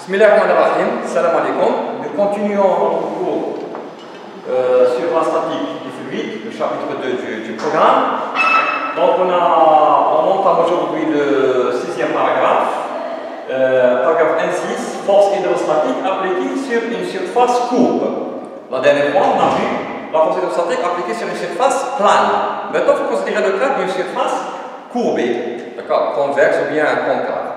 Bismillahirrahmanirrahim, salam alaikum. Nous continuons notre cours sur la statique du fluide, le chapitre 2 du programme. Donc on entame aujourd'hui le 6e paragraphe, paragraphe 1.6, force hydrostatique appliquée sur une surface courbe. La dernière fois, on a vu la force hydrostatique appliquée sur une surface plane. Maintenant, il faut considérer le cas d'une surface courbée, d'accord, convexe ou bien concave.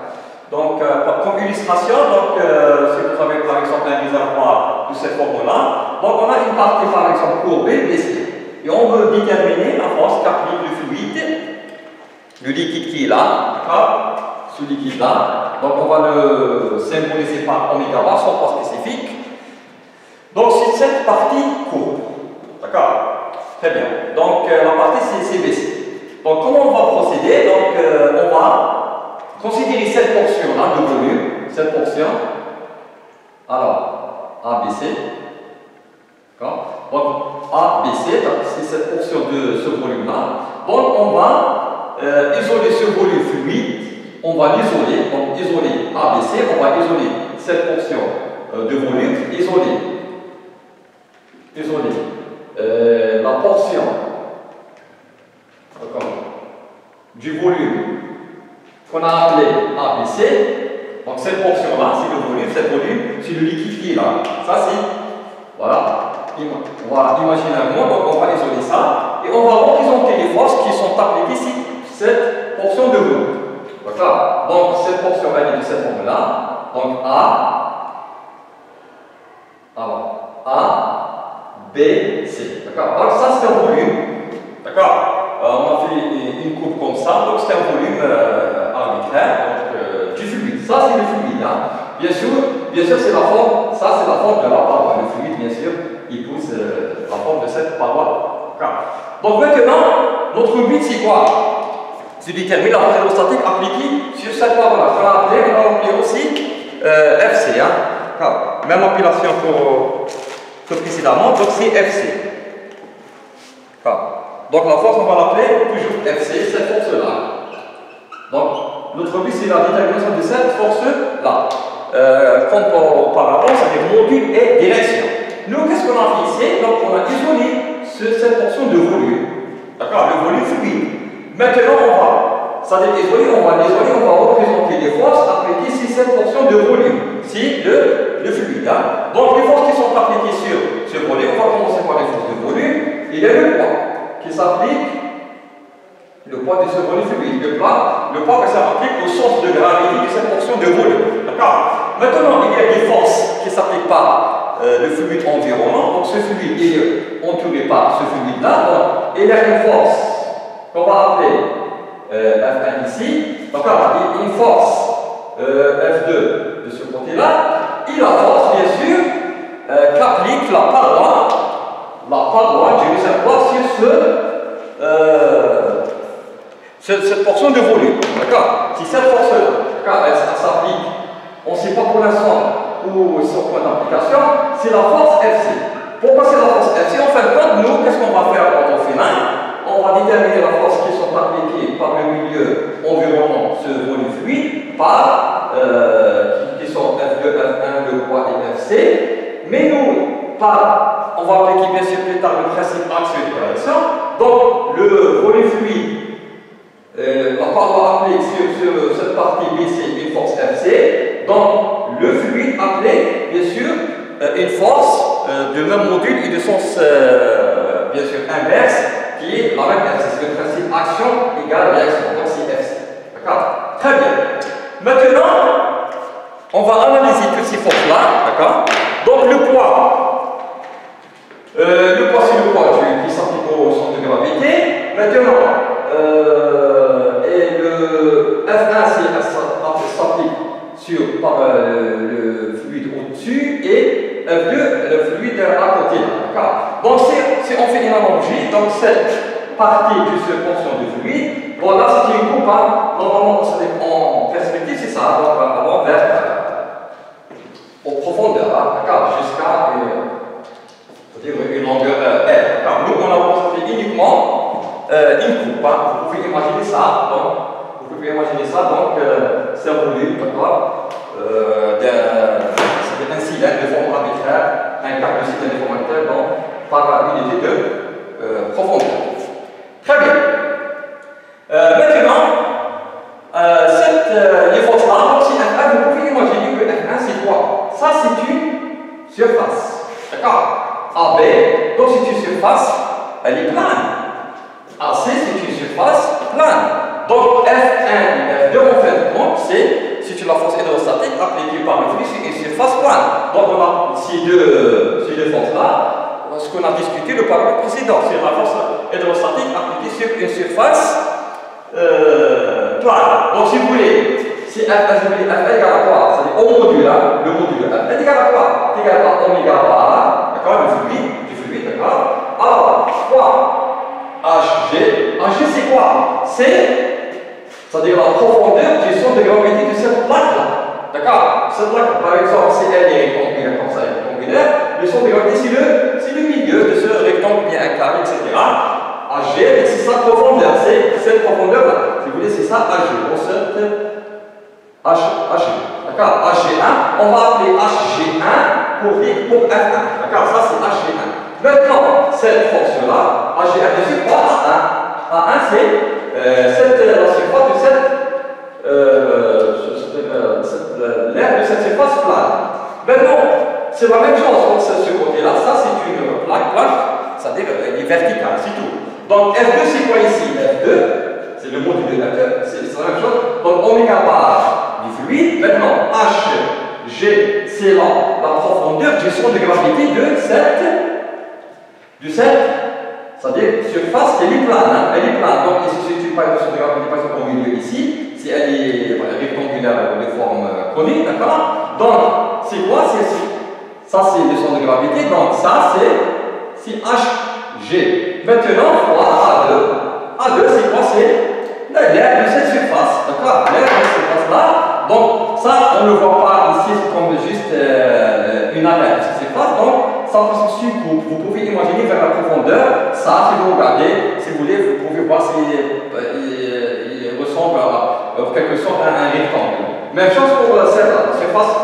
Donc, comme illustration, si vous avez par exemple un réservoir de cette forme-là, donc on a une partie par exemple courbée, baissée. Et on veut déterminer la force qu'applique le fluide, le liquide qui est là, d'accord, ce liquide-là. Donc, on va le symboliser par oméga bar, son poids spécifique. Donc, c'est cette partie courbe, d'accord, très bien. Donc, la partie c'est baissée. Donc, comment on va procéder? Donc, on va considérez cette portion-là de volume, cette portion, alors ABC, donc ABC, c'est cette portion de ce volume-là. Donc on va isoler ce volume fluide, on va l'isoler, donc isoler ABC, on va isoler cette portion de volume, isoler la portion du volume qu'on a appelé ABC, donc cette portion-là, c'est le volume, c'est le liquide qui est là. Ça, c'est, voilà, on va imaginer un mot, donc on va isoler ça, et on va représenter les forces qui sont appliquées ici, cette portion de volume. D'accord? Donc, cette portion va être de cette forme-là, donc A, B, C. D'accord? Donc, ça, c'est un volume. D'accord? On a fait une courbe comme ça, donc c'est un volume arbitraire du fluide. Ça, c'est le fluide. Hein. Bien sûr c'est la forme, ça c'est la forme de la paroi. Le fluide, bien sûr, il pousse la forme de cette paroi. Donc maintenant, notre but c'est quoi? C'est de déterminer la force hydrostatique appliquée sur cette paroi-là. On va appeler aussi FC. Hein. Même appellation que précédemment, donc c'est FC. Donc la force, on va l'appeler toujours FC, cette force-là. Donc notre but, c'est la détermination de cette force-là. Comme auparavant, c'est-à-dire module et direction. Nous, qu'est-ce qu'on a fait ici? Donc on a isolé cette portion de volume. D'accord? Le volume fluide. Maintenant, on va représenter les forces appliquées sur cette portion de volume. C'est le fluide. Hein? Donc les forces qui sont appliquées sur ce volume, on va commencer par les forces de volume. Il y a le poids qui s'applique, le poids de ce volume fluide. Le poids qui s'applique au sens de gravité de cette portion de volume. D'accord? Maintenant, il y a des forces qui s'appliquent par le fluide environnant. Donc, ce fluide est entouré par ce fluide-là. Il y a une force qu'on va appeler F1 ici. D'accord? Il y a une force F2 de ce côté-là. Et la force, bien sûr, qu'applique la paroi du réservoir sur cette portion de volume. D'accord? Si cette force-là, elle s'applique, on ne sait pas pour l'instant où son point d'application, c'est la force FC. Pourquoi c'est la force FC? En fin de compte, nous, qu'est-ce qu'on va faire quand on fait on va déterminer la force qui sont appliquées par le milieu environnant ce volume fluide par qui sont F2, F1, le poids et FC. Mais nous, on va appliquer bien sûr plus tard le principe axial de correction. Donc, le volume fluide, la paroi applique sur cette partie BC une force FC. Donc, le fluide applique bien sûr une force de même module et de sens bien sûr inverse qui est la même FC. C'est le principe action égale réaction. Donc, c'est FC. D'accord? Très bien. Maintenant, on va analyser toutes ces forces-là. D'accord? Donc, le poids, c'est le poids qui s'applique au centre de gravité. Maintenant, et le F1 s'applique par le fluide au-dessus et F2 le fluide à côté. Donc, si on fait une analogie, donc cette partie de cette portion de fluide, bon là c'est une coupe, hein. Normalement en perspective c'est ça, donc vraiment vers en profondeur, hein, jusqu'à une longueur R. Nous on a constaté uniquement une coupe, hein. Vous pouvez imaginer ça, donc c'est un volume, d'accord, cylindre de forme arbitraire, un quart de cylindre de forme arbitraire par unité de profondeur. Très bien. Maintenant, les forces-là, donc si F1, vous pouvez imaginer que F1 c'est quoi? Ça c'est une surface. D'accord? AB, donc c'est une surface, elle est plane. AC c'est une surface plane. Donc F1 et F2 en fin de compte, c'est la force hydrostatique appliquée par le flux sur une surface plane. Donc on a ces deux forces-là. Ce qu'on a discuté le paramètre précédent, c'est la force hydrostatique appliquée sur une surface plane. Donc si vous voulez, si F égale à quoi? C'est-à-dire au module, le module F égale à quoi? C'est égal à oméga bar, d'accord, du fluide, d'accord. Alors, quoi? HG c'est quoi? C'est-à-dire la profondeur du centre de gravité de cette plaque-là. D'accord? Cette plaque, par exemple, si elle est rectangulaire comme ça, rectangulaire, le centre de gravité c'est le milieu de ce rectangle bien un carré, etc. AG, c'est sa profondeur, c'est cette profondeur-là. Si vous voulez, c'est ça AG. Donc cette HG. D'accord? HG1, on va appeler HG1 pour F1. D'accord? Ça c'est HG1. Maintenant, cette force-là, AG1 c'est quoi? A1 c'est la surface de l'air de cette surface plane. Maintenant, c'est la même chose pour ce côté-là. Ça, c'est une plaque, c'est-à-dire elle est verticale, c'est tout. Donc, F2, c'est quoi ici? F2, c'est le module de F2, c'est la même chose. Donc, oméga bar du fluide. Maintenant, HG, c'est la profondeur du centre de gravité de cette c'est-à-dire surface, elle est plane, elle est plane. Donc, il se situe pas de centre de gravité, par exemple, au milieu ici, si elle est rectangulaire de forme conique, d'accord? Donc, c'est quoi? Ça, c'est le centre de gravité, donc ça, c'est HG. Maintenant, fois A2. A2, c'est quoi? C'est l'air de cette surface, d'accord? L'air de cette surface-là. Donc, ça, on ne le voit pas ici, c'est comme juste une arête de cette surface. Donc, ça constitue une coupe. Vous pouvez imaginer vers la profondeur, ça, si vous regardez, si vous voulez, vous pouvez voir s'il ressemble en quelque sorte à un rectangle. Même chose pour la surface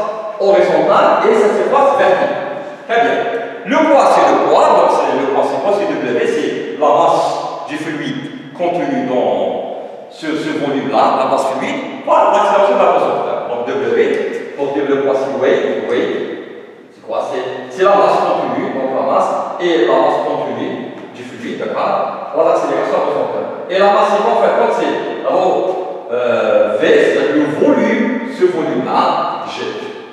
horizontale et cette surface verticale. Très bien. Le poids, c'est le poids, donc le poids, c'est quoi? C'est W, c'est la masse du fluide contenue dans ce volume-là, la masse fluide, par l'accélération de la profondeur. Donc W, pour dire le poids, c'est weight. C'est quoi? C'est la masse contenue, donc la masse, et la masse contenue du fluide, d'accord? Par l'accélération de la profondeur. Et la masse, c'est quoi? En fait, c'est V, c'est le volume, ce volume-là, G.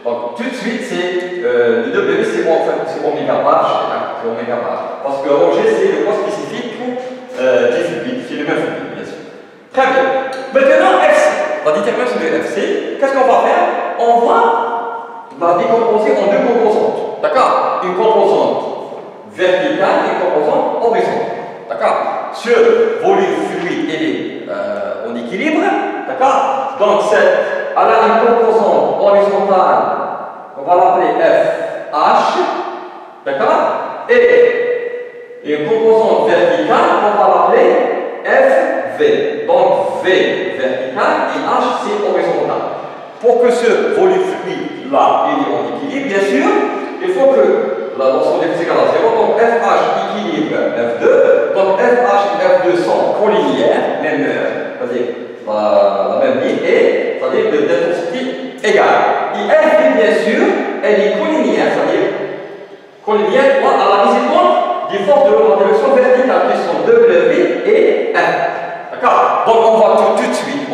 Donc tout de suite, c'est le W, c'est oméga bar G, c'est oméga bar. Parce que G, c'est le poids spécifique du fluide, c'est le même fluide, bien sûr. Très bien. Maintenant, FC, la détermination de FC, qu'est-ce qu'on va faire? On va la décomposer en deux composantes. D'accord? Une composante verticale et une composante horizontale. D'accord? Ce volume fluide, il est en équilibre. D'accord? Donc, elle a une composante horizontale, on va l'appeler FH. D'accord? Et une composante verticale, on va l'appeler FV. Donc, V vertical et H c'est horizontal. Pour que ce volume fluide là il est en équilibre, bien sûr, il faut que dans son déficit égale à 0, donc FH équilibre F2, donc FH et F2 sont collinéaires, même, c'est-à-dire la même ligne, et c'est-à-dire d'intensité égale. Et F, bien sûr, elle est collinéaire, c'est-à-dire collinéaire à la mise en compte des forces de la direction verticale qui sont W et F. D'accord? Donc on voit tout de suite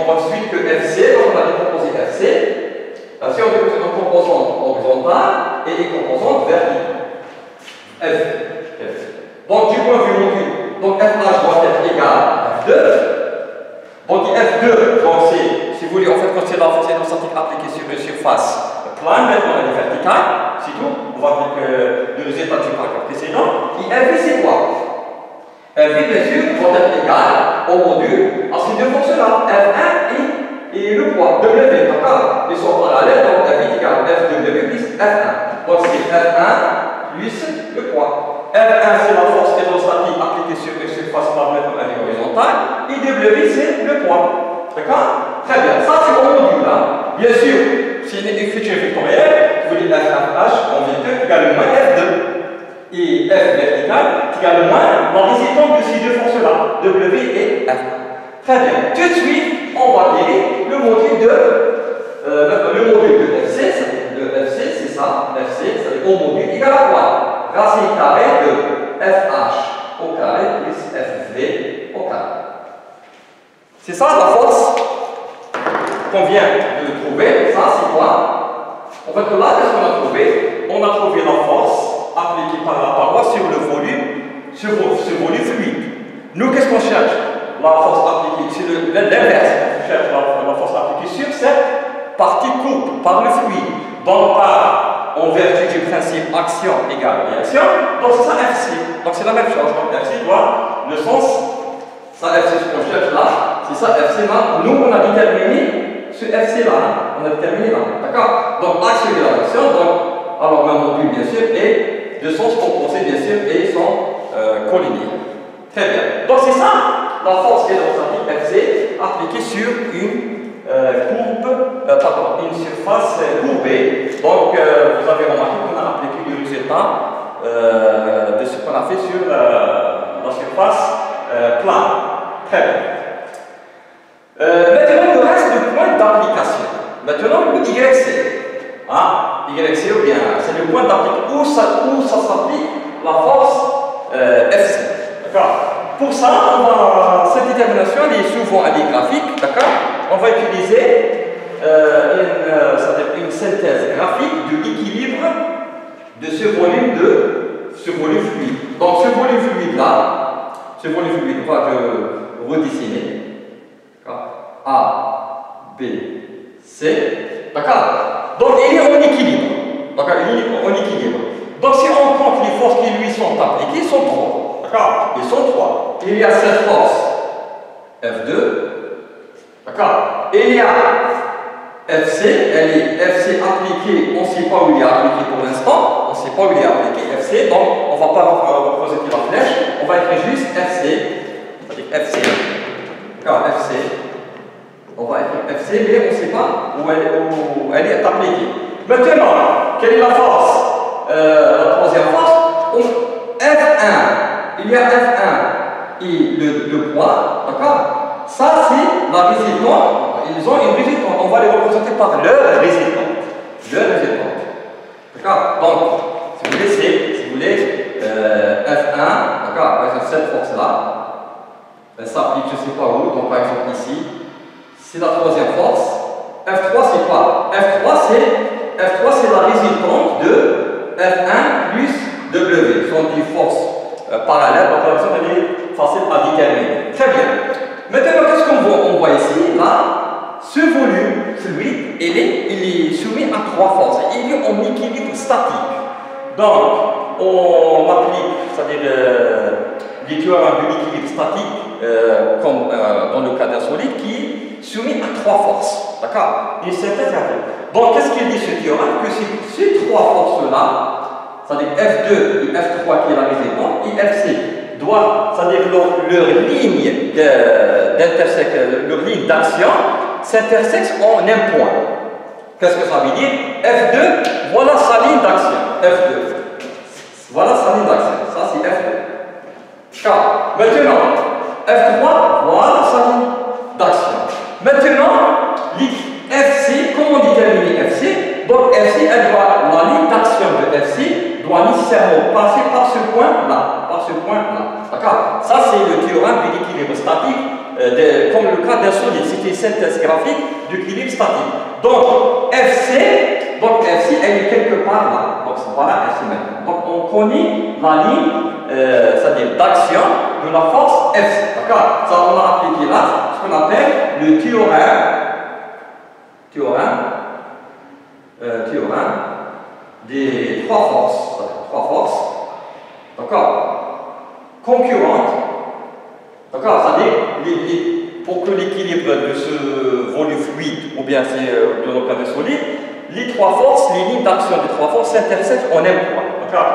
que FC, donc on va décomposer FC. FC, on décompose une composante horizontale et une composante verticale. F. Donc du point de vue module, donc FH doit être égal à F2. Donc F2, donc c'est, si vous voulez, en fait, quand c'est la force hydrostatique appliquée sur une surface plane, maintenant elle est verticale, c'est tout. On va appliquer le résultat du paragraphe précédent. Et FV, c'est quoi? FV, bien sûr, doit être égal au module à ces deux forces-là, F1 et le poids, W, d'accord? Ils sont parallèles, donc FV est égal à FW plus F1. Donc c'est F1 plus le poids. F1, c'est la force hydrostatique appliquée sur une surface plane horizontale, et W, c'est le poids. D'accord? Très bien. Ça, c'est mon module là. Bien sûr, c'est une écriture vectorielle vous dites FH en vecteur égale moins F2. Et F vertical égale moins la résistance de ces deux forces-là, W et F. Très bien. Tout de suite, on va tirer le module de FC, c'est ça, FC, c'est au module égal à quoi? Racine carrée de FH au carré plus FV au carré. C'est ça la force qu'on vient de trouver. Ça, c'est quoi? En fait, là, qu'est-ce qu'on a trouvé? On a trouvé la force appliquée par la paroi sur le volume, sur ce volume fluide. Nous, qu'est-ce qu'on cherche? La force appliquée sur l'inverse. On cherche la force appliquée sur cette partie courbe, par le fluide. Donc, en vertu du principe action égale réaction, donc c'est ça FC. Donc, c'est la même chose. Donc, FC doit le sens, ça FC, ce qu'on cherche là, c'est ça FC là. Nous, on a déterminé ce FC là. On a déterminé là. D'accord? Donc, axe de la réaction, donc, alors même module bien sûr, et de sens composé bien sûr, et sont collinéaires. Très bien. Donc, c'est ça la force hydrostatique FC appliquée sur une une surface courbée. Donc, vous avez remarqué qu'on a appliqué le résultat de ce qu'on a fait sur la surface plane. Très bien. Maintenant, il reste le point d'application. Maintenant, le YC. Hein? YC, ou bien, c'est le point d'application où ça s'applique la force FC. D'accord? Pour ça, cette détermination elle est souvent graphique. D'accord? On va utiliser une synthèse graphique de l'équilibre de ce volume fluide. Donc ce volume fluide là, on va le redessiner. A, B, C. D'accord? Donc il est en équilibre. D'accord? Il est en équilibre. Donc si on compte les forces qui lui sont appliquées, ils sont 3. D'accord? Ils sont 3. Il y a cette force F2. D'accord? Et il y a FC, elle est FC appliquée, on ne sait pas où il est appliqué pour l'instant, on ne sait pas où il est appliqué FC, donc on ne va pas représenter la flèche, on va écrire juste FC, on va dire FC, d'accord, FC, on va écrire FC, mais on ne sait pas où elle est appliquée. Maintenant, quelle est la force? La troisième force, F1, il y a F1 et le poids, d'accord? Ça, c'est la résultante. Ils ont une résultante. On va les représenter par leur résultante. D'accord? Donc, si vous voulez, F1, d'accord, par exemple, cette force-là, elle s'applique, je ne sais pas où, donc par exemple ici, c'est la troisième force. F3, c'est quoi? F3, c'est la résultante de F1 plus W. Ce sont des forces parallèles, donc par exemple, elle est facile à déterminer. Très bien. Maintenant, qu'est-ce qu'on voit ici? Là, ce volume fluide, il est soumis à 3 forces. Il est en équilibre statique. Donc, on applique, c'est-à-dire les théorèmes de l'équilibre statique, comme dans le cas d'un solide, qui est soumis à 3 forces. D'accord? Une synthèse rapide. Donc, qu'est-ce qu'il dit ce théorème? Que ces 3 forces-là, c'est-à-dire F2 et F3 qui est la résultante, et FC, c'est-à-dire leur ligne d'action s'intersectent en un point. Qu'est-ce que ça veut dire? F2, voilà sa ligne d'action. F2. Voilà sa ligne d'action. Ça, c'est F2. Car, maintenant, F3, voilà sa ligne d'action. Maintenant, FC, comment déterminer FC? Donc, FC, la ligne d'action de FC doit nécessairement passer par ce point-là. D'accord? Ça, c'est le théorème de l'équilibre statique, comme le cas d'un solide. C'est une synthèse graphique d'équilibre statique. Donc, FC, elle est quelque part là. Donc, voilà FC maintenant. Donc, on connaît la ligne, c'est-à-dire d'action de la force FC. D'accord? Ça, on a appliqué là ce qu'on appelle le théorème des 3 forces. 3 forces. D'accord? Concurrentes, d'accord, c'est-à-dire pour que l'équilibre de ce volume fluide, ou bien c'est de nos cas de solide, les 3 forces, les lignes d'action des 3 forces s'intersectent en un point. D'accord?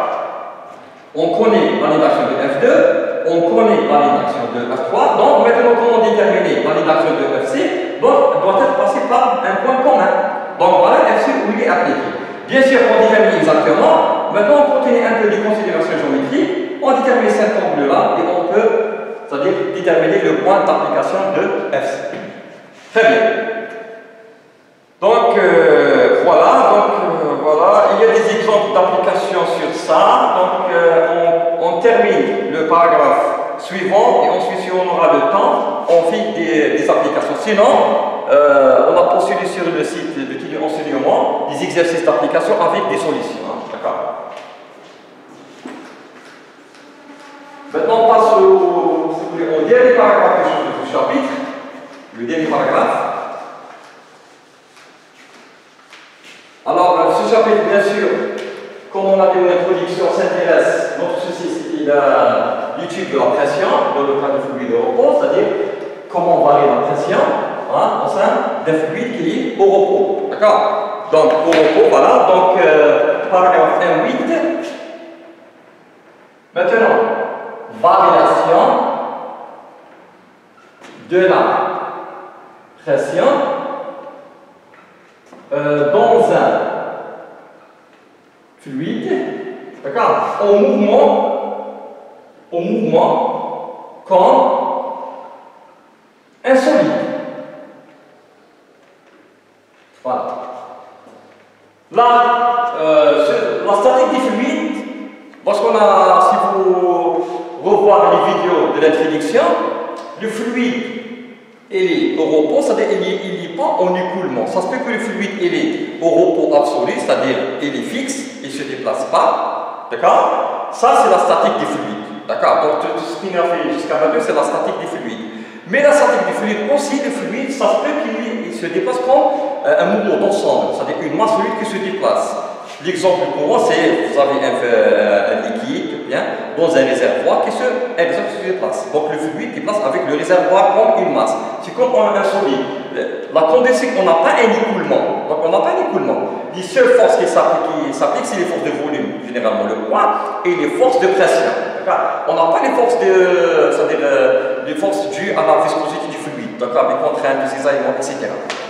On connaît la ligne d'action de F2, on connaît la ligne d'action de F3, donc maintenant comment déterminer la ligne d'action de FC? Donc, elle doit être passée par un point commun. Donc voilà FC où il est appliqué. Bien sûr, on détermine exactement. Maintenant, on continue un peu des considérations géométriques. On détermine cet angle-là et on peut, c'est-à-dire déterminer le point d'application de FC. Très bien. Donc, voilà. Il y a des exemples d'application sur ça. Donc, on termine le paragraphe suivant et ensuite, si on aura le temps, on fait des applications. Sinon, on a postulé sur le site de Kili Enseignement des exercices d'application avec des solutions. Hein. D'accord. Maintenant, on passe au dernier paragraphe du chapitre. Le dernier paragraphe. Alors, ce chapitre, bien sûr, comme on a dit en introduction, s'intéresse, notre souci, c'est l'étude de la pression dans le cas du fluide de repos, c'est-à-dire comment varie la pression au sein d'un fluide qui est au repos. D'accord? Donc, au repos, voilà. Donc, paragraphe 1.8. Maintenant, variation de la pression dans un fluide, d'accord, au mouvement comme un solide. Voilà. Là, la statique des fluides, parce qu'on a, si vous revoyez les vidéos de l'introduction, le fluide il est au repos, c'est-à-dire il n'est pas en écoulement. Ça se peut que le fluide il est au repos absolu, c'est-à-dire il est fixe, il ne se déplace pas. D'accord? Ça, c'est la statique des fluides. D'accord? Donc, tout ce qu'on a fait jusqu'à maintenant, c'est la statique des fluides. Mais la statique des fluides aussi, le fluide, ça se peut qu'il se déplace comme un mouvement d'ensemble, c'est-à-dire une masse fluide qui se déplace. L'exemple courant, c'est vous avez un liquide bien, dans un réservoir qui se déplace. Donc le fluide déplace avec le réservoir comme une masse. C'est comme un solide. La condition, c'est qu'on n'a pas un écoulement. Donc on n'a pas un écoulement. Les seules forces qui s'appliquent, c'est les forces de volume, généralement le poids, et les forces de pression. On n'a pas les forces les forces dues à la viscosité du fluide, les contraintes, les cisaillements, etc.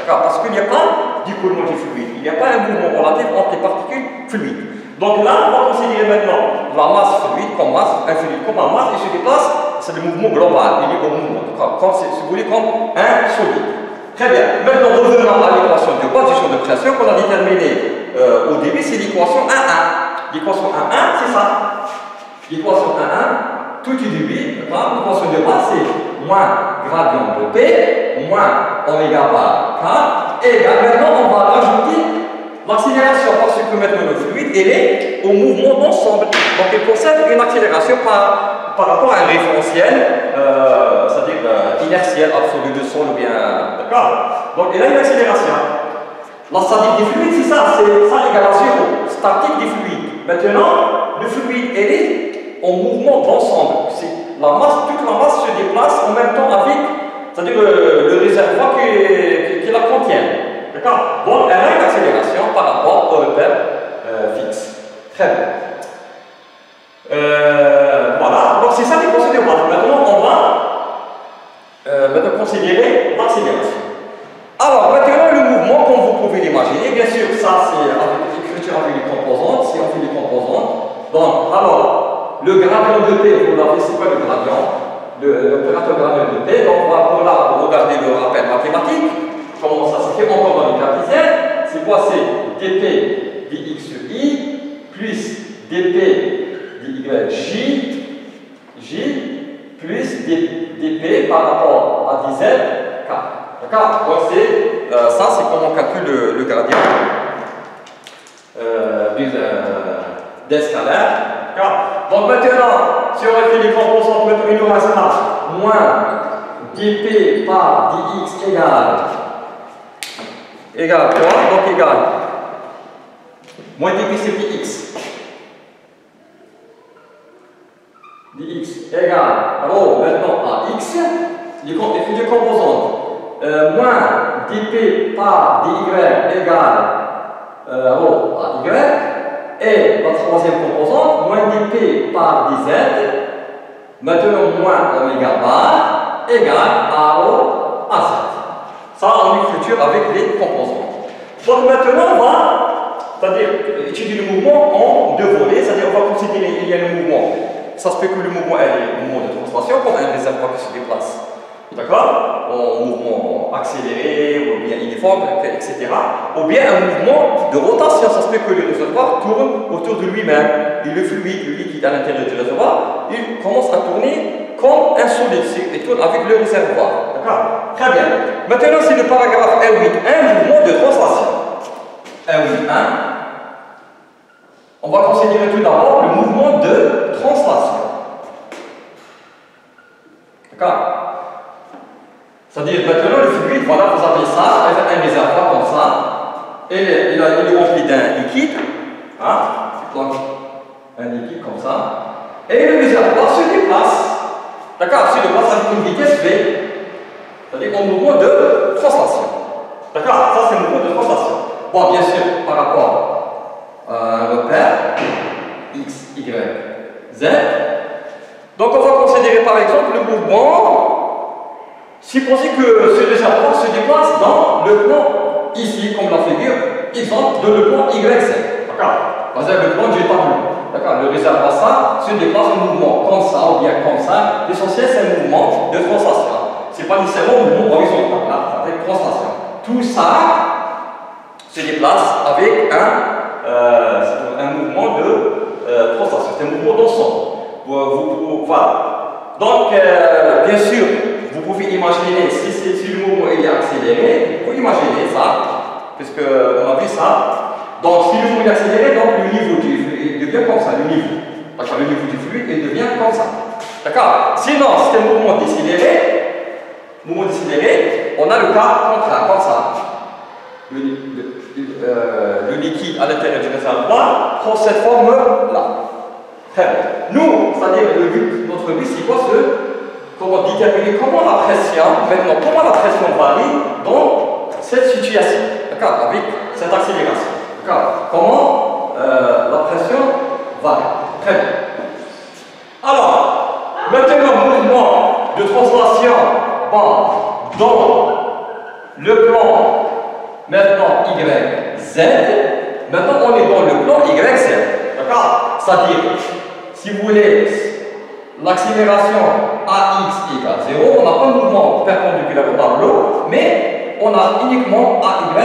Parce qu'il n'y a pas d'écoulement du fluide, il n'y a pas un mouvement relatif entre les particules fluides. Donc là, on va considérer maintenant la masse fluide comme masse, un fluide comme un masse, et se déplace, c'est le mouvement global, il est au mouvement, comme si vous voulez, comme un solide. Très bien, maintenant revenons à l'équation de base du champ de pression qu'on a déterminée au début, c'est l'équation 1,1. L'équation 1,1, c'est ça. L'équation 1,1, tout est début, l'équation de base, c'est moins gradient de P, moins oméga par K, égale, maintenant on va rajouter l'accélération, parce que maintenant le fluide, il est au mouvement d'ensemble. Donc il possède une accélération par rapport à un référentiel, c'est-à-dire inertiel, absolu de son ou bien. D'accord? Donc il a une accélération. La statique des fluides, c'est ça, égale à 0, statique des fluides. Maintenant, le fluide, il est en mouvement d'ensemble. La masse, toute la masse se déplace en même temps avec, c'est-à-dire le réservoir qui la contient. D'accord? Donc, elle a une accélération par rapport au repère fixe. Très bien. Voilà, donc c'est ça les considérations de base. Maintenant, on va maintenant considérer l'accélération. Alors, maintenant, le mouvement, comme vous pouvez l'imaginer, bien sûr, ça c'est avec l'écriture avec les composantes, si on fait les composantes. Donc, alors, le gradient de P, vous l'avez, c'est quoi le gradient? L'opérateur gradient de P, donc on va pour là, regarder le rappel mathématique. Comment ça se fait encore dans les cartésiennes? C'est quoi? C'est dp dx sur i plus dp dy j plus dp par rapport à dz k. D'accord? Donc ça c'est comment on calcule le gradient d'un scalaire. Donc maintenant, si on fait les composantes, maintenant il nous reste là moins dp par dx égale quoi? Donc égale moins dp c'est dx. Dx égale maintenant à x, les composantes. Moins dp par dy égale à y. Et la troisième composante, moins dp par dz, maintenant moins oméga bar, égale à rho à z. Ça, on écriture avec les composantes. Donc maintenant, on va, c'est-à-dire, ça se peut que le mouvement est un mouvement de translation, comme un réservoir qui se déplace. D'accord? En mouvement accéléré, ou bien uniforme, etc. Ou bien un mouvement de rotation, ça se peut que le réservoir tourne autour de lui-même. Et le fluide, le liquide à l'intérieur du réservoir, il commence à tourner comme un solide, il tourne avec le réservoir. D'accord? Très bien. Maintenant, c'est le paragraphe 1.8.1, mouvement de translation. 1.8.1. On va considérer tout d'abord le mouvement de translation. D'accord? C'est-à-dire, maintenant, le fluide, voilà, vous avez ça, un réservoir comme ça, et il est rempli d'un liquide, hein? Donc, un liquide comme ça, et le réservoir se déplace. D'accord? Se déplace avec une vitesse V, c'est-à-dire un mouvement de translation. D'accord? Ça, c'est un mouvement de translation. Bon, bien sûr, par rapport à un repère, X, Y, Z. Donc, on va considérer par exemple le mouvement. Supposez que ce réservoir se déplace dans le plan ici, comme la figure, exemple, de le plan YZ. D'accord? Par exemple, le plan du tableau. D'accord? Le réservoir, ça, se déplace en mouvement comme ça ou bien comme ça. L'essentiel, c'est un mouvement de translation. Ce n'est pas nécessairement un mouvement horizontal, là, avec translation. Tout ça se déplace avec un mouvement de translation. C'est un mouvement d'ensemble. Voilà. Donc, bien sûr, vous pouvez imaginer, si le mouvement est accéléré, vous pouvez imaginer ça, puisqu'on a vu ça. Donc, si le mouvement est accéléré, donc le niveau du fluide devient comme ça, le niveau. D'accord, le niveau du fluide, il devient comme ça. D'accord? Sinon, si c'est un mouvement décéléré, on a le cas contraire, comme ça. Le liquide à l'intérieur du réservoir prend cette forme-là. Très bien. Nous, c'est-à-dire, notre but, c'est quoi comment déterminer comment la pression, maintenant, comment la pression varie dans cette situation, d'accord, avec cette accélération, d'accord, comment la pression varie. Très bien. Alors, maintenant, mouvement de translation, bon, dans le plan, maintenant, YZ, maintenant, on est dans le plan YZ, d'accord, c'est-à-dire, si vous voulez, l'accélération AX égale 0, on n'a pas de mouvement perpendiculaire au tableau, mais on a uniquement AY,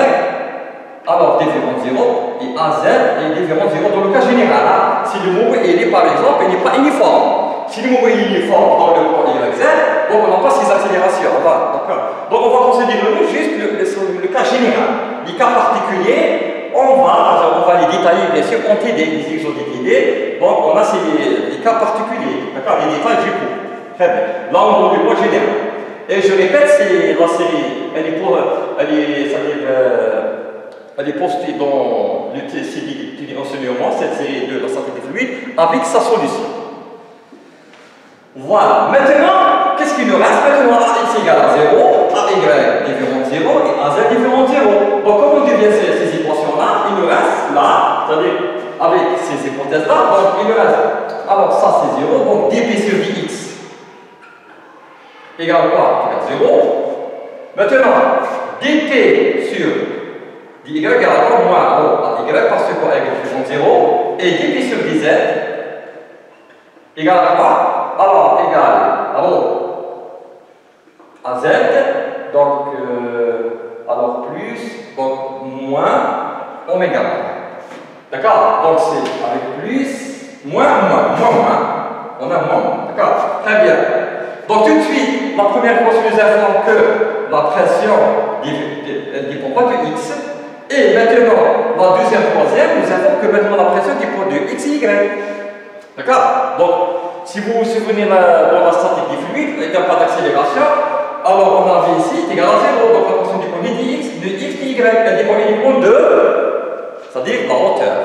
alors différent de 0, et AZ est différent de 0 dans le cas général. Hein, si le mouvement est, par exemple, il n'est pas uniforme. Si le mouvement est uniforme dans le plan YZ, donc on n'a pas ces accélérations. D'accord. Donc on va considérer juste le cas général. Les cas particuliers, on va les détailler, bien sûr, en TD, les exos des TD. Donc, on a les cas particuliers, d'accord, les détails du cours. Très bien. Là, on va le mot général. Et je répète, c'est la série, elle est postée dans le CD d'enseignement, cette série de la santé des fluides, avec sa solution. Voilà. Maintenant, qu'est-ce qu'il nous reste? Maintenant, AX égale à 0, AY différent de 0 et AZ différent de 0. Donc, comment on devient ces équations-là? Il nous reste là, c'est-à-dire avec ces hypothèses-là, donc il nous reste. Alors, ça c'est 0, donc dp sur dx égale quoi? Égale 0. Maintenant, dp sur dy égale quoi? Moins y parce que quoi? Y différent de 0. Et dp sur dz égale à quoi? Alors, égal à z, donc, alors plus, donc moins oméga. D'accord? Donc c'est avec plus, moins, on a moins. D'accord? Très bien. Donc tout de suite, la première fois, nous informe que la pression ne dépend pas de x. Et maintenant, la deuxième, troisième, nous informe que maintenant la pression dépend de x et y. D'accord? Donc, si vous vous souvenez dans la statique des fluides, il n'y a pas d'accélération, alors on avait ici, c'est égal à 0, donc la pression dépend ni de x, ni de y, elle dépend uniquement de, c'est-à-dire la hauteur.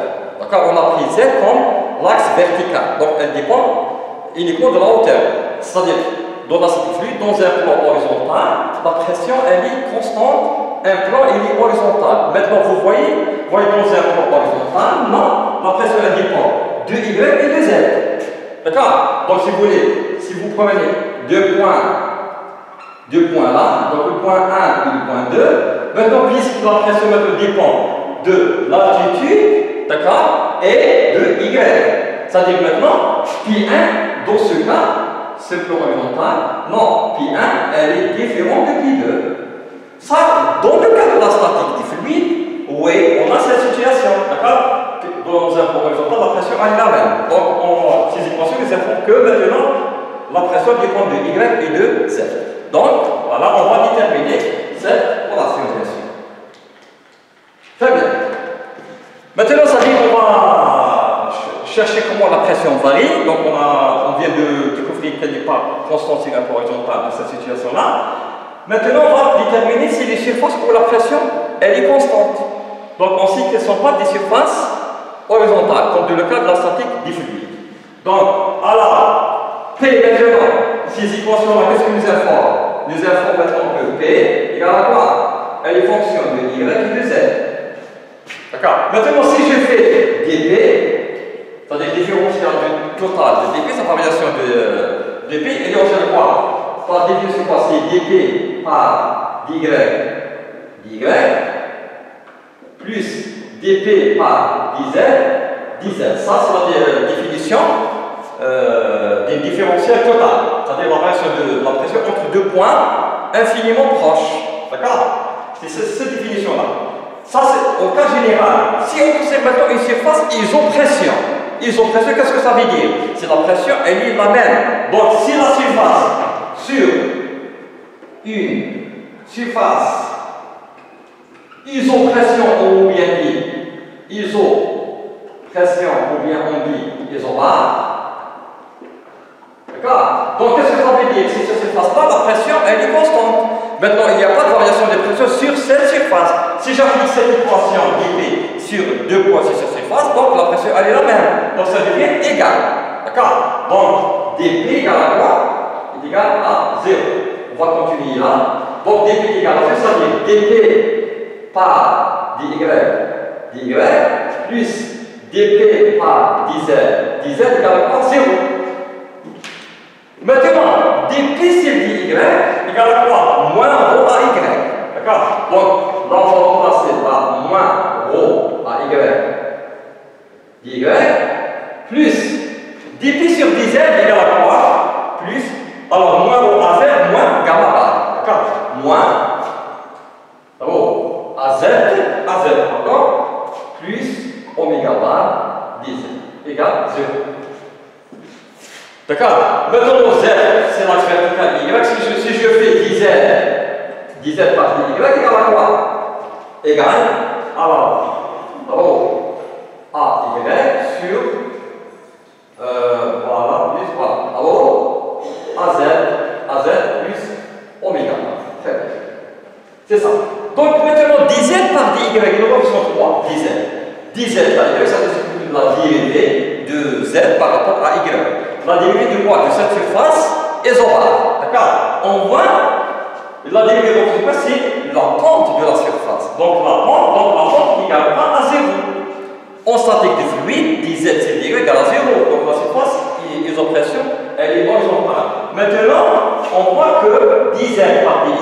D'accord? On a pris z comme l'axe vertical, donc elle dépend uniquement de la hauteur. C'est-à-dire, dans la statique fluide, dans un plan horizontal, la pression elle est constante, un plan il est horizontal. Maintenant, vous voyez dans un plan horizontal, non, la pression elle dépend de y et de z. D'accord? Donc, si vous voulez, si vous prenez deux points là, donc le point 1 et le point 2, maintenant, puisque la pression dépend de l'altitude, d'accord, et de y. C'est-à-dire maintenant, pi1, dans ce cas, c'est le plan horizontal. Non, pi1, elle est différente de pi2. Ça, dans le cas de la statique du fluide, oui, on a cette situation. D'accord? Dans un plan horizontal, la pression est la même. Donc, ces équations ne font que maintenant, la pression dépend de Y et de Z. Donc, voilà, on va déterminer cette relation, bien sûr. Très bien. Maintenant, ça dit qu'on va chercher comment la pression varie. Donc, on vient de découvrir qu'elle n'est pas constante sur un plan horizontal dans cette situation-là. Maintenant, on va déterminer si les surfaces où la pression elle est constante. Donc, on sait qu'elles ne sont pas des surfaces horizontales, comme dans le cas de la statique du fluide. Donc, alors, P maintenant, ces équations-là, qu'est-ce que nous informent? Nous informent maintenant que P égale à quoi? Elle est fonction de Y et de Z. D'accord? Maintenant, si je fais dP, c'est-à-dire différentiel total de dP, sa variation de dP, elle est égale à quoi? Par définition, c'est dP par dy, plus dP par dz. Ça, c'est la définition d'un différentiel total, c'est-à-dire la variation de la pression entre deux points infiniment proches. D'accord? C'est cette définition-là. Ça, c'est au cas général. Si on observe maintenant une surface isopression, isopression, qu'est-ce que ça veut dire? C'est la pression, elle est la même. Donc, si la surface sur une surface isopression, on bien dit isopression, ou bien on dit isobare. D'accord? Donc, qu'est-ce que ça veut dire? Si cette surface-là, la pression, elle est constante. Maintenant, il n'y a pas de variation de pression sur cette surface. Si j'applique cette équation dP sur deux points sur cette surface, donc la pression, elle est la même. Donc, ça devient égal. D'accord? Donc, dP égale à quoi? Il est égal à 0. On va continuer là. Donc, dP égale à 0, ça veut dire dP par dy, plus dP par dz égale à 0. Maintenant, dP sur dy égale à quoi? Moins rho à y. D'accord? Donc, là, on va remplacer par moins rho à dy, plus dP sur dz égale à quoi? Plus, alors moins rho à z, moins gamma bar. D'accord? Moins rho à z, pardon, plus oméga bar dz égale 0. D'accord? Maintenant, z, c'est l'axe vertical y. Si je fais dz par dy égale à quoi? Égale, alors, rho à y sur, voilà, plus quoi? Rho à z plus oméga. Très bien. C'est ça. Donc, maintenant, dz par dy, nous avons 3, dz par y, ça c'est la dérivée de z par rapport à y. La dérivée de quoi? De cette surface isobare. D'accord? On voit la dérivée de cette surface, c'est la pente de la surface. Donc la pente n'égale pas à 0. En statique de fluide, dz sur dy égale à 0. Donc la surface isopression, elle est horizontale. Maintenant, on voit que dz par dy,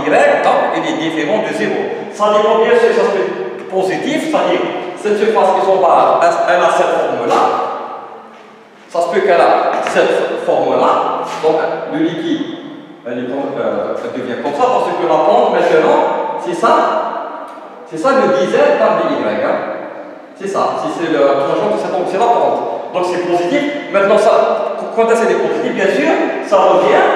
donc, elle est différente de 0. Ça dépend bien sur l'aspect positif, c'est-à-dire cette surface isobare, elle a cette forme-là. Ça se peut qu'elle a cette forme-là, donc le liquide elle devient comme ça parce que la pente maintenant, c'est ça le dz par dy. Hein? C'est ça, c'est la tangente de cette ongle, c'est la pente. Donc c'est positif. Maintenant, quand c'est positif, bien sûr, ça revient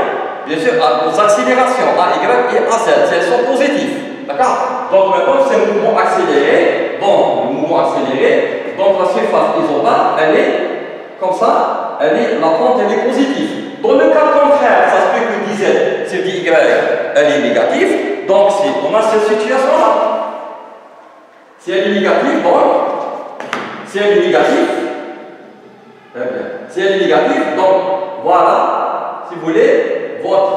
bien sûr aux accélérations à y et à z. Elles sont positives. D'accord? Donc maintenant, c'est un mouvement accéléré. Donc le mouvement accéléré, donc la surface isobare, elle est comme ça, la pente elle est positive. Dans le cas contraire, ça se peut que dz sur dy, elle est négative. Donc si on a cette situation-là, si elle est négative, donc, si elle est négative, très bien. Si elle est négative, donc voilà, si vous voulez, votre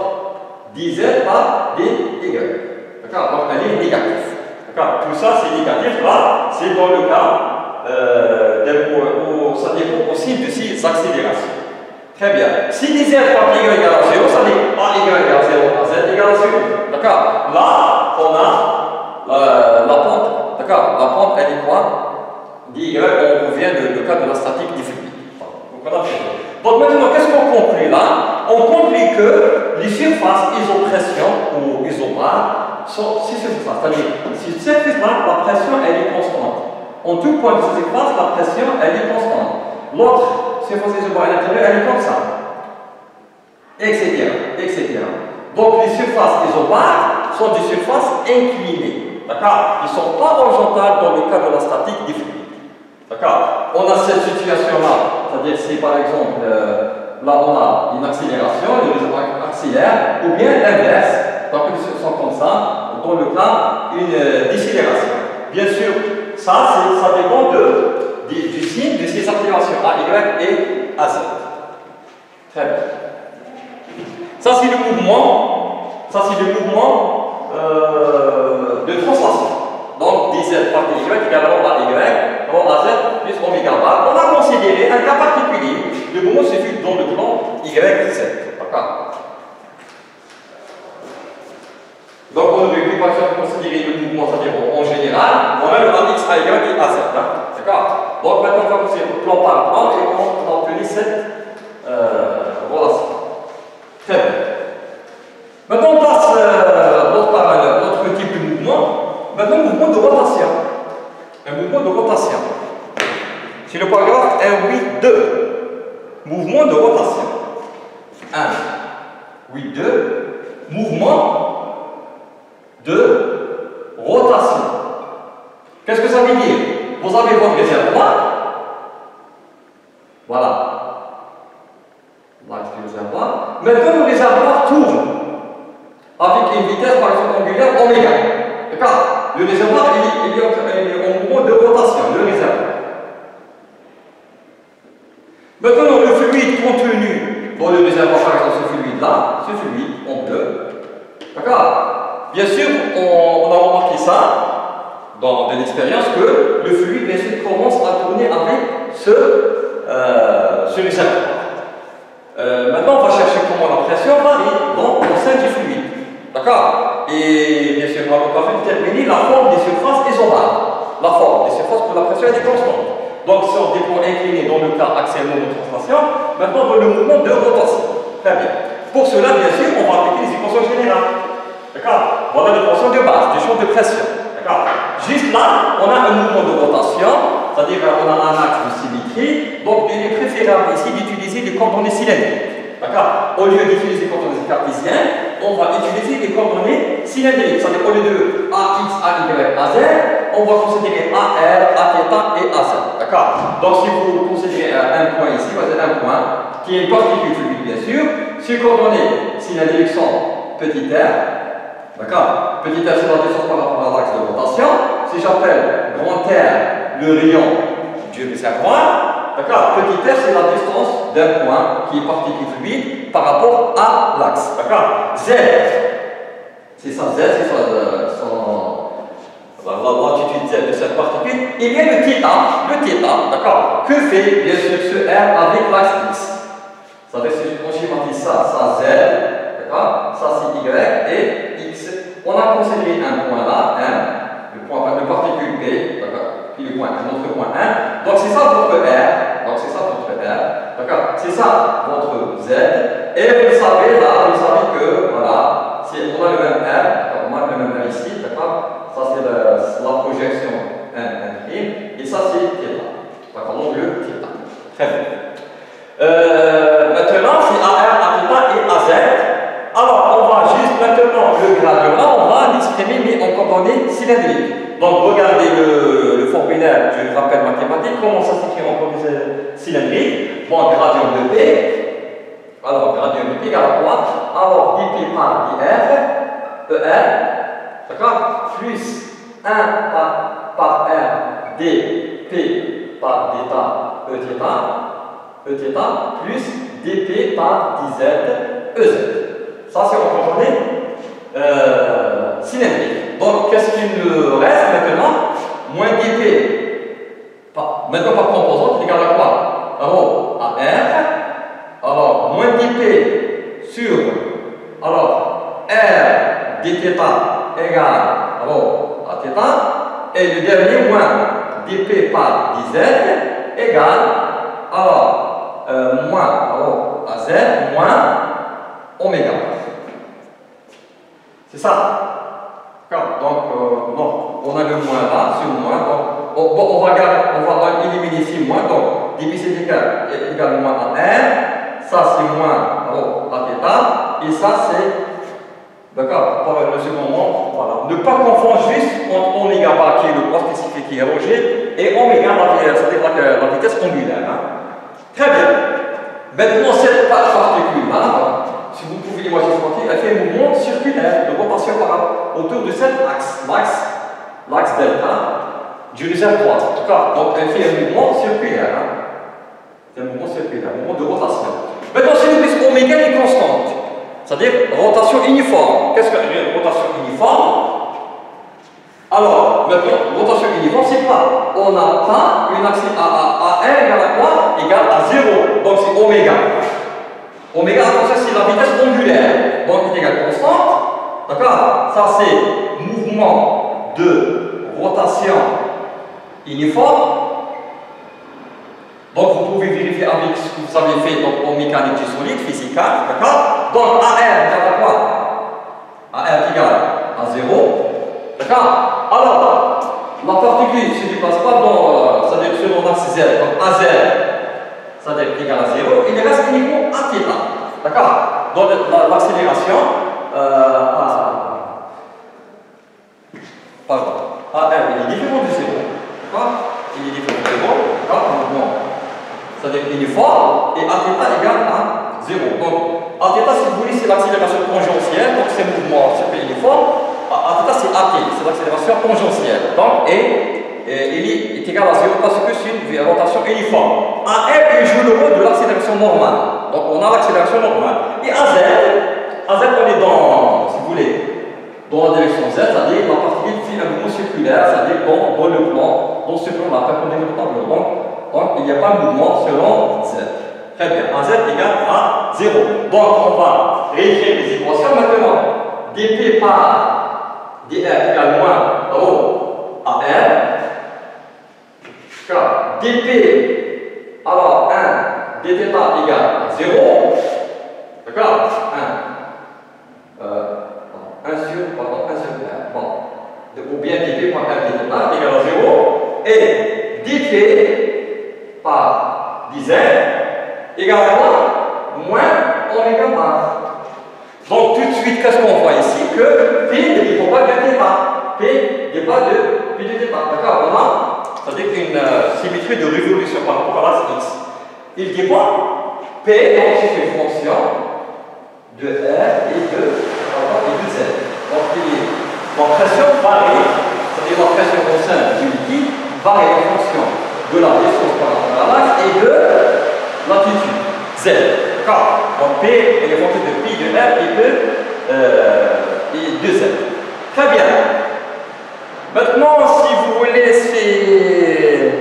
dz par dy. D'accord? Donc elle est négative. D'accord? Tout ça c'est négatif, là, c'est dans le cas où ça dépend aussi de ces accélérations. Très bien. Si dz par dy égale à 0, ça dit a égale à 0, a z égale à 0. D'accord? Là, on a la pente. D'accord? La pente, elle est quoi? Dy, on revient le cas de la statique du fluide. Vous Donc maintenant, qu'est-ce qu'on conclut là? On conclut que les surfaces isopression ou isobare sont ces surfaces. C'est-à-dire, si cette surface-là, la pression elle est constante. En tout point de cette surface, la pression elle est constante. L'autre surface isobare à l'intérieur, elle est comme ça. Etc. etc. Donc les surfaces isobares sont des surfaces inclinées. D'accord? Ils ne sont pas horizontales dans le cas de la statique des fluides. D'accord? On a cette situation-là, c'est-à-dire si par exemple, là on a une accélération, le réservoir accélère, ou bien l'inverse, donc les choses sont comme ça, dans le cas, une décélération. Bien sûr, ça dépend du signe de ces accélérations A, Y et A, Z. Très bien. Ça c'est le mouvement, de translation. Donc dz par dy égale rho à y, rho à z plus oméga bar. On a considéré un cas particulier. Le mouvement se fait dans le plan y, z. D'accord. Donc on aurait pu par exemple considérer le mouvement, c'est-à-dire en général, on a le ax, ay et az. D'accord. Donc maintenant on va considérer le plan par plan et on a obtenu cette relation. Très bien. Maintenant on passe l'autre type de mouvement. Maintenant, mouvement de rotation. Un mouvement de rotation. C'est le paragraphe 1.8.2. Mouvement de rotation. 1.8.2. Mouvement de rotation. Qu'est-ce que ça veut dire? Vous avez votre réservoir. Voilà. Là, c'est le réservoir. Maintenant, le réservoir tourne avec une vitesse, par exemple, angulaire oméga. D'accord? Le réservoir il est en mouvement de rotation, le réservoir. Maintenant, le fluide contenu dans le réservoir, par exemple, ce fluide-là, ce fluide en bleu. D'accord? Bien sûr, on a remarqué ça dans l'expérience que le fluide, bien sûr, commence à tourner avec ce réservoir. Maintenant, on va chercher comment la pression varie au sein du fluide. D'accord? Et bien sûr, on va déterminer la forme des surfaces isobares. La forme des surfaces pour la pression est constante. Donc, si on dépend incliné dans le cas axialement de translation, maintenant dans le mouvement de rotation. Très bien. Pour cela, bien sûr, on va appliquer les équations générales. D'accord? Voilà l'équation de base, du champ de pression. D'accord? Juste là, on a un mouvement de rotation, c'est-à-dire qu'on a un axe de symétrie. Donc, il est préférable ici d'utiliser les coordonnées cylindriques. D'accord? Au lieu d'utiliser les coordonnées cartésiennes, on va utiliser les coordonnées cylindriques. C'est-à-dire au lieu de AX, AY, AZ, on va considérer AR, Aθ et AZ. D'accord? Donc si vous considérez un point ici, vous avez un point qui est une particule fluide, bien sûr. Ces coordonnées cylindriques sont petit r. D'accord? Petit r, c'est la distance par rapport à l'axe de rotation. Si j'appelle grand R le rayon du réservoir, d'accord? Petit r, c'est la distance d'un point qui est particule fluide par rapport à l'axe. D'accord? Z, c'est ça, Z, c'est l'altitude Z de cette particule. Il y a le θ, d'accord? Que fait bien sûr ce R avec l'axe X? C'est-à-dire si on schématise ça Z, d'accord? Ça c'est Y et X. On a considéré un point là, 1, le point de particule P, d'accord? Puis le point, notre point 1. Donc c'est ça votre R, donc c'est ça votre R, d'accord? C'est ça votre Z. Et vous savez là, vous savez que voilà, on a le même R, on a le même R ici, d'accord? Ça c'est la projection 1', et ça c'est θ. D'accord, donc le θ. Très bien. Maintenant c'est AR, Aθ et AZ. Alors on va juste maintenant le gradient là, on va l'exprimer mais en coordonnées cylindriques. Donc regardez le formulaire du rappel mathématique, comment ça s'écrit en coordonnées cylindriques. Bon, gradient de P. Alors, gradient de P égale à quoi? Alors, dP par dr, ER, d'accord? Plus 1 par R, dP par dθ, Eθ, plus dP par dz, Ez. Ça, c'est en coordonnées cylindriques. Donc, qu'est-ce qu'il nous reste maintenant? Moins dP, maintenant par composante, il est égal à quoi? Rho à R. Alors, moins dP sur, alors, R dθ égale rho à θ, et le dernier moins dP par dz égale, alors, on va éliminer ici moins, donc divisé est égal moins à 1, ça c'est moins rho à θ, et ça c'est, d'accord, par le second moment, voilà. Ne pas confondre juste entre oméga bar qui est le poids spécifique qui est rogé et oméga, c'est-à-dire la vitesse angulaire. Hein. Très bien. Maintenant, cette particule-là, si vous pouvez imaginer, elle fait un mouvement circulaire de rotation autour de cet axe, l'axe delta du réservoir. En tout cas, donc elle fait un mouvement circulaire. Hein. C'est un mouvement circulaire, un mouvement de rotation. Maintenant, si nous disons oméga est constante, c'est-à-dire rotation uniforme. Qu'est-ce que rotation uniforme? Alors, maintenant, rotation uniforme, c'est quoi? On n'a pas une axe à 1 égale à quoi? Égale à 0. Donc c'est oméga. Oméga, attention, c'est la vitesse angulaire. Donc il est égal constante. D'accord? Ça c'est mouvement de rotation uniforme. Donc vous pouvez vérifier avec ce que vous avez fait donc, en mécanique du solide, physique. D'accord? Donc AR égale à quoi? AR égale à 0. D'accord? Alors, la particule ne se déplace pas dans, c'est-à-dire selon l'axe Z, donc AZ, c'est-à-dire égal à 0, il reste uniquement à θ. D'accord? Donc l'accélération, pardon, AR il est différent de 0. D'accord? Il est différent de 0, d'accord? Mouvement, c'est-à-dire uniforme, et à θ égale à 0. Donc, à θ, si vous voulez, c'est l'accélération tangentielle, donc c'est mouvement sur uniforme. À θ, c'est AT, c'est l'accélération tangentielle. Donc, il est égal à 0 parce que c'est une rotation uniforme. AR, il joue le rôle de l'accélération normale. Donc, on a l'accélération normale. Et AZ, on est dans, si vous voulez, dans la direction Z, c'est-à-dire la particule fait un mouvement circulaire, c'est-à-dire dans le plan, dans ce plan-là, perpendiculaire au tableau. Donc, il n'y a pas de mouvement selon Z. Très bien. AZ égale à 0. Donc, on va réécrire les équations maintenant. dP par dr égale moins rho à r, car dp, alors 1, dθ égale à 0, d'accord? 1 sur r, bon. Ou bien dp par r dθ égale à 0, et dp par dz égale à quoi? Moins oméga bar. Donc tout de suite, qu'est-ce qu'on voit ici? Que P ne dépend pas de θ. P dépend de P de θ. D'accord? On a, c'est-à-dire une symétrie de révolution par rapport à l'axe X. Il dépend P, donc c'est une fonction de R et de Z. Donc la pression varie, c'est-à-dire la pression au sein du liquide varie en fonction de la distance par rapport à l'axe et de l'altitude Z. Donc P est le fonction de pi de R et de Z. Très bien. Maintenant, si vous voulez, c'est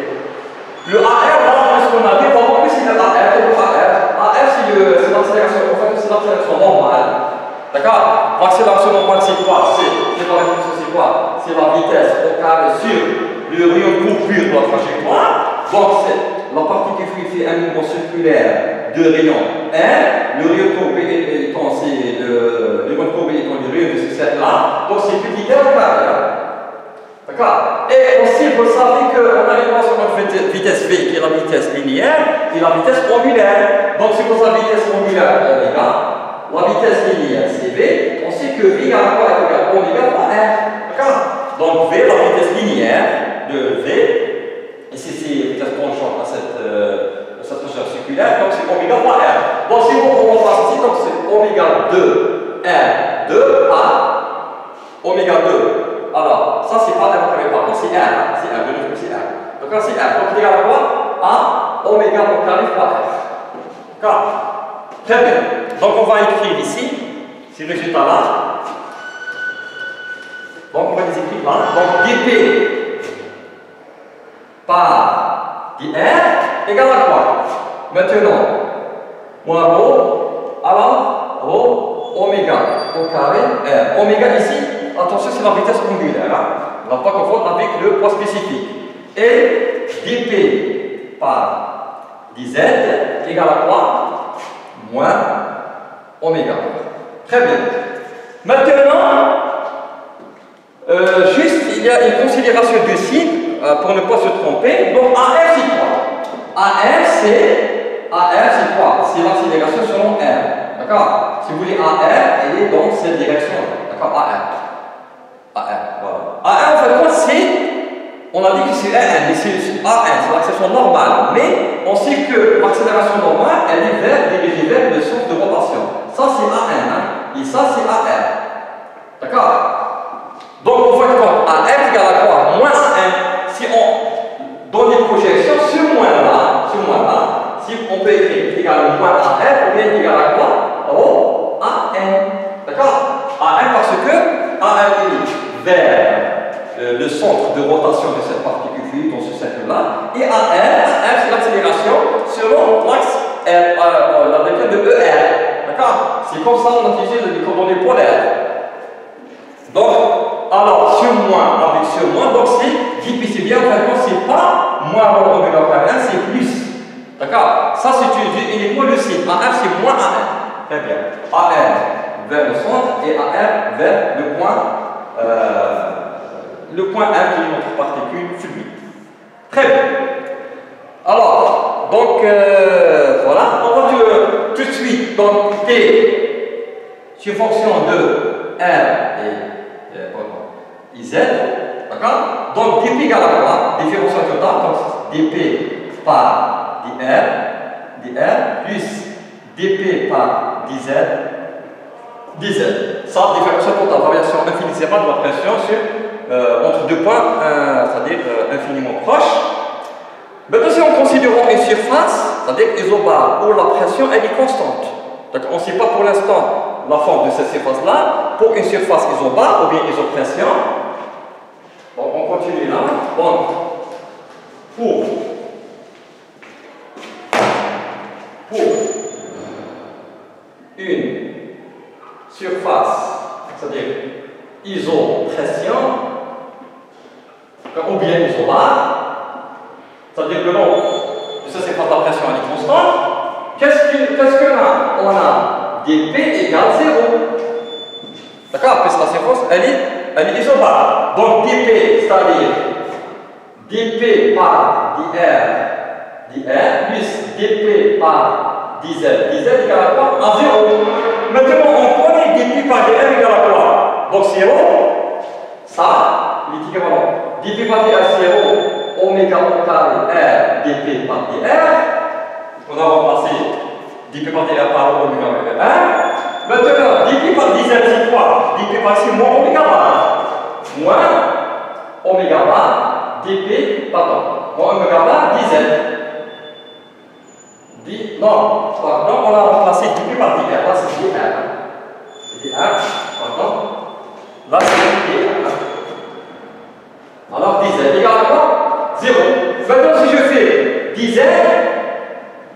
le AR, là, ce qu'on a dit, on va voir plus c'est le AR. AR, c'est l'accélération, en fait, c'est l'accélération normale. D'accord? L'accélération normale, c'est quoi? C'est quoi? C'est la vitesse au carré sur le rayon coupure de la trajectoire. Donc, c'est la particule fait un mouvement circulaire de rayon 1, le rayon courbé étant le rayon courbé étant le rayon de ce cercle-là, donc c'est petit r au carré. D'accord? Et aussi, vous savez qu'on a une relation entre vitesse v qui est la vitesse linéaire et la vitesse angulaire. Donc, si vous avez la vitesse angulaire oméga, la vitesse linéaire c'est v, on sait que v égale à quoi? Est égal à oméga par r. D'accord? Donc, v, la vitesse linéaire de v, et c'est vitesse tangente à cette trajectoire circulaire, donc c'est oméga par r. Bon, si on passe ici, donc c'est oméga 2 r 2 par oméga 2. Alors, ça c'est pas r carré par contre, c'est r, c'est r, de l'autre c'est r. Donc là c'est r, donc il est égal à quoi? À oméga au carré par r. D'accord? Très bien. Donc on va écrire ici, ces résultats-là. Donc on va les écrire là. Donc dp par dr égale à quoi? Maintenant, moins rho, alors rho oméga au carré r. Oméga ici, attention, c'est la vitesse angulaire. Hein? On ne va pas confondre avec le poids spécifique. Et dp par dz égale à quoi? Moins oméga. Très bien. Maintenant, juste, il y a une considération de signe pour ne pas se tromper, donc AR c'est quoi? AR c'est quoi? C'est l'accélération selon R. D'accord? Si vous voulez AR, elle est dans cette direction-là. D'accord? AR, voilà. AR en fait quoi? C'est, on a dit que c'est RN, mais c'est AN, c'est l'accélération normale. Mais on sait que l'accélération normale, elle est dirigée vers le sens de rotation. Ça c'est AN, hein? Et ça c'est AR. D'accord? Donc on voit que AR égale à quoi? Moins AN. Si on donne une projection, ce moins-là, si on peut écrire égal à moins AR, ou bien égal à quoi? Oh, AN. D'accord? AN parce que AN est vers le centre de rotation de cette particule fluide, dans ce cercle-là, et AR c'est l'accélération selon l'axe la direction de ER. D'accord? C'est comme ça qu'on a utilisé les coordonnées polaires. Donc, alors, ce moins avec ce moins, donc c'est JP, c'est bien, en fait, c'est pas moins oméga par 1, c'est plus. D'accord? Ça, c'est uniquement le signe. AR, c'est moins AR. Très bien. AR vers le centre et AR vers le point R qui est notre particule fluide. Très bien. Alors, donc, voilà. On va tout de suite, donc, T sur fonction de R et IZ, d'accord? Donc dp égale à quoi? Différentiel total, donc dp par dr plus dp par dz, ça, différentiel total, variation infinitésimale de la pression entre deux points, c'est-à-dire infiniment proches. Maintenant, si on considère une surface, c'est-à-dire isobare, où la pression elle est constante. Donc on ne sait pas pour l'instant la forme de cette surface-là. Pour une surface isobare ou bien isopression, donc on continue là. Donc, pour une surface, c'est-à-dire isopression, ou bien isobare, c'est-à-dire que non, ça c'est pas la pression elle est constante. Qu'est-ce qu'on a? On a dp égale 0. D'accord? Parce que la surface elle est isobare. Donc dp, c'est-à-dire dp par dr plus dp par dz égale à quoi? À 0. Maintenant on connaît dp par dr égale à quoi? Donc 0, ça, il est équivalent. dp par dr 0, oméga au carré r dp par dr. On a remplacé dp par dr par oméga par 1. Maintenant, dp par dz c'est quoi? dp par c'est moins oméga bar. Moins oméga bar dp, pardon, moins oméga bar dz. Non, pardon, on a remplacé dp par dr. Là c'est dr. C'est dr, pardon. Là c'est dr. Alors dz égale à quoi? 0. Maintenant si je fais dz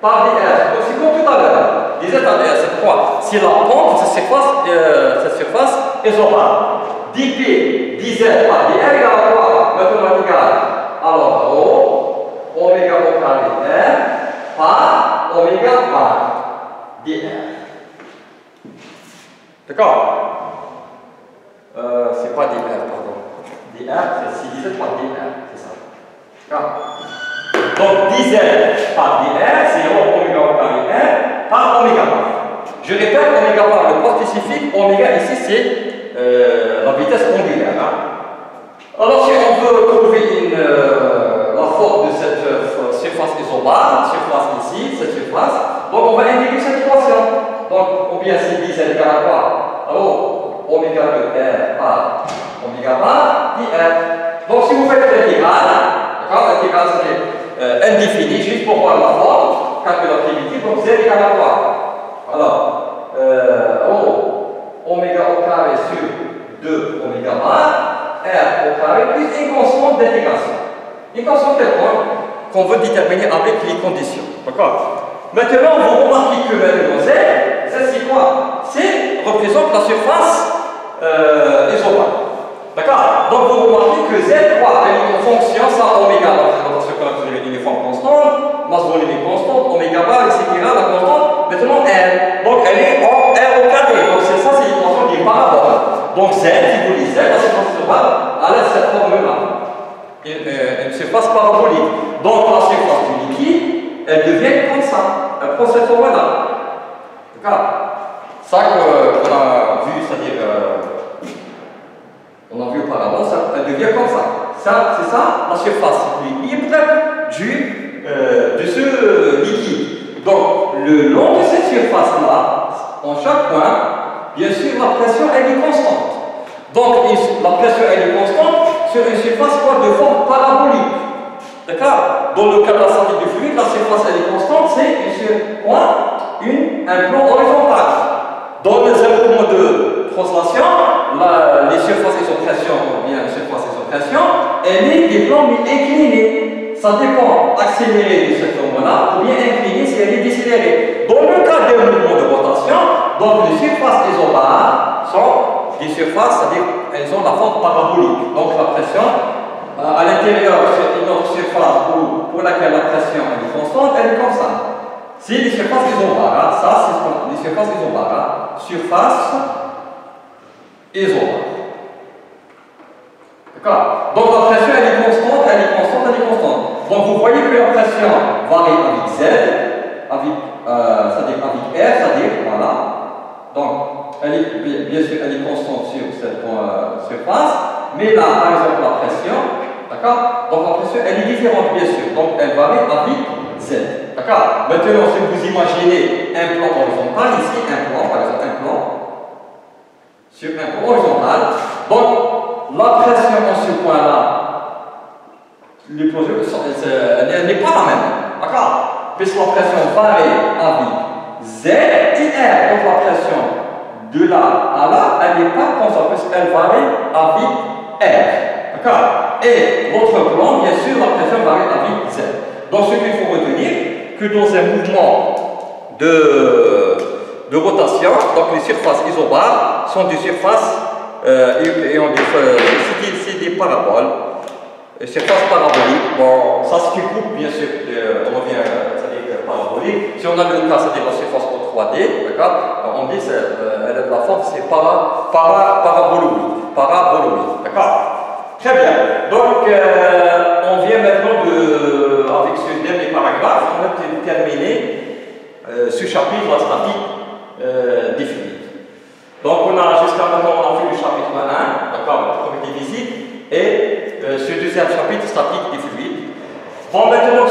par dr, donc c'est comme tout à l'heure. dz par dr, c'est quoi? C'est la pente de cette surface isobare. dp dz par dr égale à quoi? Maintenant égale. Alors, rho, oméga au carré r par oméga par dr. D'accord? C'est pas dr, pardon. dr, c'est dz par dr, c'est ça. D'accord? Donc dz par dr, c'est rho oméga au carré r par oméga par. Je répète, oméga par le poids spécifique, oméga ici c'est la vitesse angulaire. Hein. Alors si on veut trouver la forme de cette surface isobare, surface ici, cette surface, donc on va intégrer cette équation. Donc ou bien c'est dz égale à quoi? Alors oméga de r par oméga par dr. Donc si vous faites l'intégrale, d'accord, l'intégrale c'est indéfini, juste pour voir la forme, calcul la primitive, donc z égale à quoi? Alors, oméga au carré sur 2 oméga bar, r au carré plus une constante d'intégration. Une constante qu'on veut déterminer avec les conditions. D'accord? Maintenant, vous remarquez que maintenant z c'est quoi? C'est représente la surface isobare. D'accord? Donc vous remarquez que z quoi? Elle est en fonction, ça oméga, la représentation qu'on a une forme constante, masse volumique constante, oméga bar, etc. La constante, maintenant r. Donc elle est en r au carré. Donc c'est ça, c'est une constante qui est parabole. Donc z, si vous lisez, la surface isobare, elle a cette forme-là. une surface parabolique. Donc la surface du liquide, elle devient comme ça. Elle prend cette forme-là. D'accord? Ça qu'on a vu, c'est-à-dire, on a vu auparavant, elle devient comme ça. C'est ça la surface libre de ce liquide. Donc, le long de cette surface-là, en chaque point, bien sûr, la pression elle est constante. Donc, la pression elle est constante sur une surface de forme parabolique. D'accord? Dans le cas de la statique du fluide, la surface elle est constante, c'est sur un plan horizontal. Dans les mouvements de translation, les surfaces isopression, ou bien les surfaces isopression, elle est des plans inclinés. Ça dépend accéléré de ce moment-là ou bien incliné si elle est décélérée. Dans le cas des mouvements de rotation, donc les surfaces isobares sont des surfaces, c'est-à-dire elles ont la forme parabolique. Donc la pression à l'intérieur, c'est une autre surface pour laquelle la pression est constante, elle est comme ça. Si les surfaces isobares, ça c'est ce qu'on appelle les surfaces isobares, surface isobare. D'accord? Donc la pression elle est constante, elle est constante, elle est constante. Donc vous voyez que la pression varie avec Z, c'est-à-dire avec R, c'est-à-dire voilà. Donc elle est, bien sûr elle est constante sur cette surface, mais là par exemple la pression, d'accord? Donc la pression elle est différente bien sûr, donc elle varie avec Z. D'accord? Maintenant si vous imaginez un plan horizontal, ici un plan, par exemple un plan sur un plan horizontal, donc la pression en ce point-là, elle n'est pas la même. D'accord? Puisque la pression varie avec Z et R. Donc la pression de là à là, elle n'est pas comme ça, puisqu'elle varie avec R. D'accord? Et l'autre plan, bien sûr, la pression varie avec Z. Donc ce qu'il faut retenir, que dans un mouvement de rotation, donc les surfaces isobares sont des surfaces c'est des paraboles, surfaces paraboliques. Bon, ça se coupe bien sûr, on revient, c'est-à-dire parabolique. Si on a le cas, c'est-à-dire la surface en 3D, d'accord, on dit elle a de la forme, c'est paraboloïde, d'accord. Très bien. Donc, on vient maintenant avec ce dernier paragraphe, on va terminer ce chapitre de la statique des fluides. Donc, on a jusqu'à maintenant, on a fait le chapitre 1, d'accord, propriétés physiques, et ce deuxième chapitre, statique des fluides. Bon, maintenant,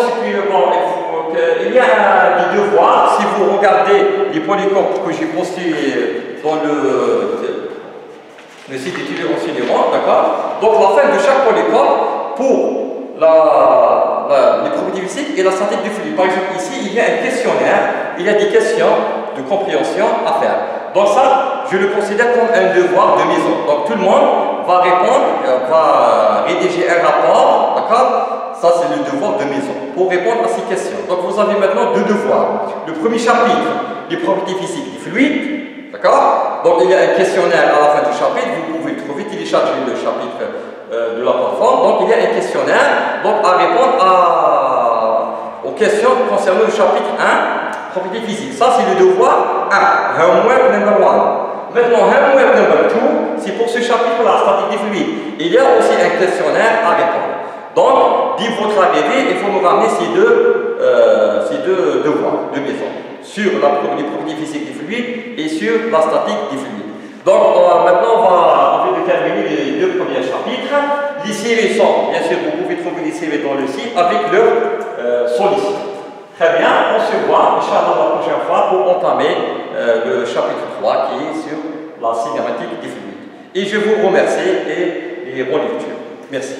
il y a des devoirs. Si vous regardez les polycopies que j'ai postés dans le site étudié enseignement, d'accord. Donc, la fin de chaque polycope pour les propriétés physiques et la statique du fluide. Par exemple, ici, il y a un questionnaire, il y a des questions de compréhension à faire. Donc ça, je le considère comme un devoir de maison. Donc tout le monde va répondre, va rédiger un rapport, d'accord? Ça c'est le devoir de maison, pour répondre à ces questions. Donc vous avez maintenant deux devoirs. Le premier chapitre, les propriétés physiques des fluides, d'accord? Donc il y a un questionnaire à la fin du chapitre, vous pouvez trouver, télécharger le chapitre de la plateforme. Donc il y a un questionnaire donc, à répondre aux questions concernant le chapitre 1. Propriétés physiques. Ça, c'est le devoir 1. Homework number 1. Maintenant, homework number 2, c'est pour ce chapitre-là, statique des fluides. Il y a aussi un questionnaire à répondre. Donc, dès votre arrivée, il faut nous ramener ces deux devoirs de maison sur les propriétés physiques des fluides et sur la statique des fluides. Donc, maintenant, on va terminer les deux premiers chapitres. Les CV sont, bien sûr, vous pouvez trouver les CV dans le site avec leur sollicitation. Très bien, on se voit, Inch'Allah, la prochaine fois pour entamer le chapitre 3 qui est sur la cinématique des fluides. Et je vous remercie et bonne lecture. Merci.